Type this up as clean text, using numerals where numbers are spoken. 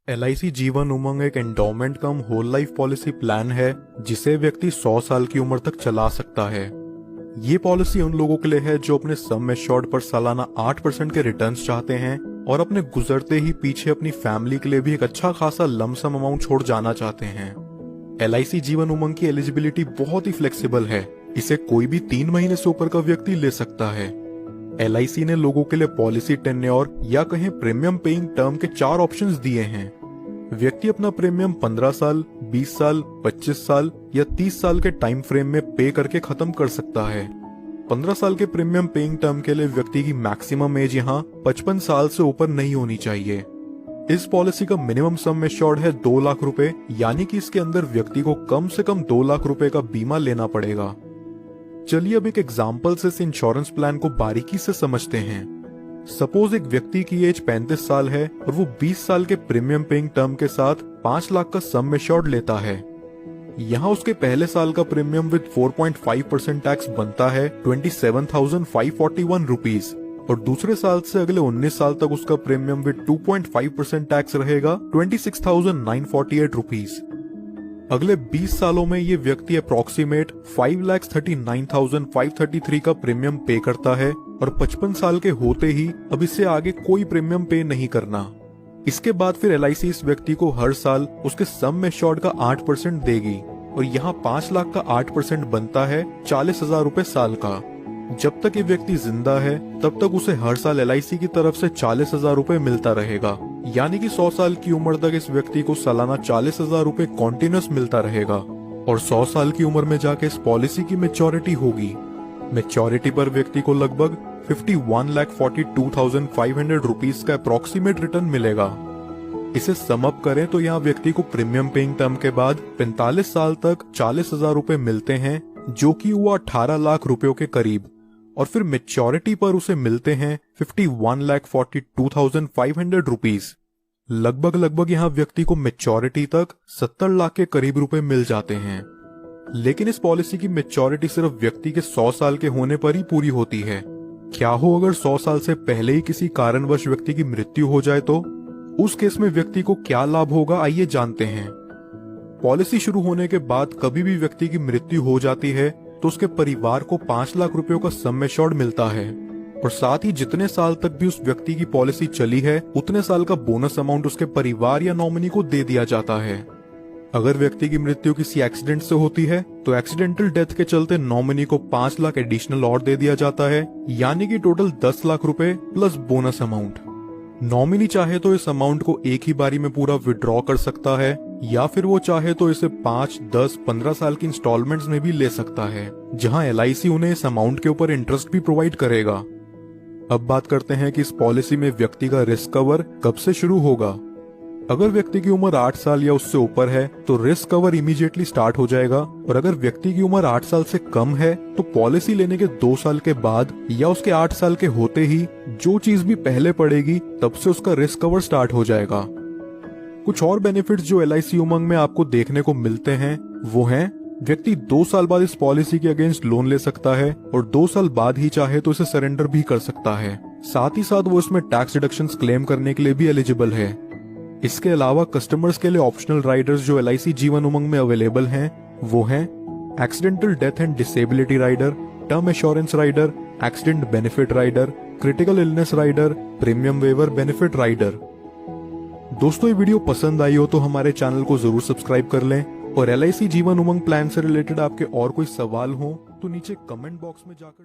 LIC Jeevan Umang एक endowment कम whole life policy plan है जिसे व्यक्ति 100 साल की उम्र तक चला सकता है। ये पॉलिसी उन लोगों के लिए है जो अपने सम एश्योर्ड पर सालाना 8% के रिटर्न्स चाहते हैं और अपने गुजरते ही पीछे अपनी फैमिली के लिए भी एक अच्छा खासा लमसम अमाउंट छोड़ जाना चाहते हैं। LIC जीवन उमंग की एलिजिबिलिटी बहुत ही फ्लेक्सिबल है। इसे कोई भी 3 महीने से ऊपर का व्यक्ति ले सकता है। LIC ने लोगों के लिए पॉलिसी टेन्योर या कहें प्रीमियम पेइंग टर्म के 4 ऑप्शंस दिए हैं। व्यक्ति अपना प्रीमियम 15 साल, 20 साल, 25 साल या 30 साल के टाइम फ्रेम में पे करके खत्म कर सकता है। 15 साल के प्रीमियम पेइंग टर्म के लिए व्यक्ति की मैक्सिमम एज यहाँ 55 साल से ऊपर नहीं होनी चाहिए। इस पॉलिसी का मिनिमम सम एश्योर्ड है 2 लाख रुपए, यानी कि इसके अंदर व्यक्ति को कम से कम 2 लाख रुपए का बीमा लेना पड़ेगा। चलिए अब एक एग्जाम्पल से इस इंश्योरेंस प्लान को बारीकी से समझते हैं। सपोज एक व्यक्ति की एज 35 साल है और वो 20 साल के प्रीमियम पेइंग टर्म के साथ 5 लाख का सम एश्योर्ड लेता है। यहाँ उसके पहले साल का प्रीमियम विद 4.5% टैक्स बनता है 27,541 रुपीज और दूसरे साल से अगले 19 साल तक उसका प्रीमियम विद 2.5% टैक्स रहेगा 26,948 रुपीज। अगले 20 सालों में ये व्यक्ति अप्रोक्सीमेट 5,39,533 का प्रीमियम पे करता है और 55 साल के होते ही अब इससे आगे कोई प्रीमियम पे नहीं करना। इसके बाद फिर LIC इस व्यक्ति को हर साल उसके सम एश्योर्ड का 8% देगी और यहाँ 5 लाख का 8% बनता है 40,000 रुपए साल का। जब तक ये व्यक्ति जिंदा है तब तक उसे हर साल LIC की तरफ से 40,000 रुपए मिलता रहेगा, यानी कि 100 साल की उम्र तक इस व्यक्ति को सालाना 40,000 रुपए कॉन्टिन्यूस मिलता रहेगा और 100 साल की उम्र में जाके इस पॉलिसी की मैच्योरिटी होगी। मैच्योरिटी पर व्यक्ति को लगभग 51,42,500 रुपीज का अप्रोक्सीमेट रिटर्न मिलेगा। इसे सम अप करें तो यहाँ व्यक्ति को प्रीमियम पेइंग टर्म के बाद 45 साल तक 40,000 रुपए मिलते हैं, जो कि हुआ 18 लाख रुपयों के करीब, और फिर मैच्योरिटी पर उसे मिलते हैं 51,42,500 रुपीज। लगभग यहाँ व्यक्ति को मैच्योरिटी तक 70 लाख के करीब रुपए मिल जाते हैं। लेकिन इस पॉलिसी की मैच्योरिटी सिर्फ व्यक्ति के 100 साल के होने पर ही पूरी होती है। क्या हो अगर 100 साल से पहले ही किसी कारणवश व्यक्ति की मृत्यु हो जाए तो उस केस में व्यक्ति को क्या लाभ होगा, आइए जानते हैं। पॉलिसी शुरू होने के बाद कभी भी व्यक्ति की मृत्यु हो जाती है तो उसके परिवार को 5 लाख रुपयों का सम एश्योर्ड मिलता है और साथ ही जितने साल तक भी उस व्यक्ति की पॉलिसी चली है उतने साल का बोनस अमाउंट उसके परिवार या नॉमिनी को दे दिया जाता है। अगर व्यक्ति की मृत्यु किसी एक्सीडेंट से होती है तो एक्सीडेंटल डेथ के चलते नॉमिनी को 5 लाख एडिशनल और दे दिया जाता है, यानी कि टोटल 10 लाख रुपए प्लस बोनस अमाउंट। नॉमिनी चाहे तो इस अमाउंट को एक ही बारी में पूरा विड्रॉ कर सकता है या फिर वो चाहे तो इसे 5, 10, 15 साल की इंस्टॉलमेंट्स में भी ले सकता है, जहां LIC उन्हें इस अमाउंट के ऊपर इंटरेस्ट भी प्रोवाइड करेगा। अब बात करते हैं कि इस पॉलिसी में व्यक्ति का रिस्क कवर कब से शुरू होगा। अगर व्यक्ति की उम्र 8 साल या उससे ऊपर है तो रिस्क कवर इमीडिएटली स्टार्ट हो जाएगा और अगर व्यक्ति की उम्र 8 साल से कम है तो पॉलिसी लेने के 2 साल के बाद या उसके 8 साल के होते ही जो चीज भी पहले पड़ेगी तब से उसका रिस्क कवर स्टार्ट हो जाएगा। कुछ और बेनिफिट्स जो LIC उमंग में आपको देखने को मिलते हैं वो हैं, व्यक्ति 2 साल बाद इस पॉलिसी के अगेंस्ट लोन ले सकता है और 2 साल बाद ही चाहे तो इसे सरेंडर भी कर सकता है। साथ ही साथ वो इसमें टैक्स डिडक्शंस क्लेम करने के लिए भी एलिजिबल है। इसके अलावा कस्टमर्स के लिए ऑप्शनल राइडर्स जो LIC जीवन उमंग में अवेलेबल हैं वो हैं accidental death and disability rider, term assurance rider, accident benefit rider, critical illness rider, premium waiver benefit rider. दोस्तों ये वीडियो पसंद आई हो तो हमारे चैनल को जरूर सब्सक्राइब कर लें और LIC जीवन उमंग प्लान से रिलेटेड आपके और कोई सवाल हो तो नीचे कमेंट बॉक्स में जाकर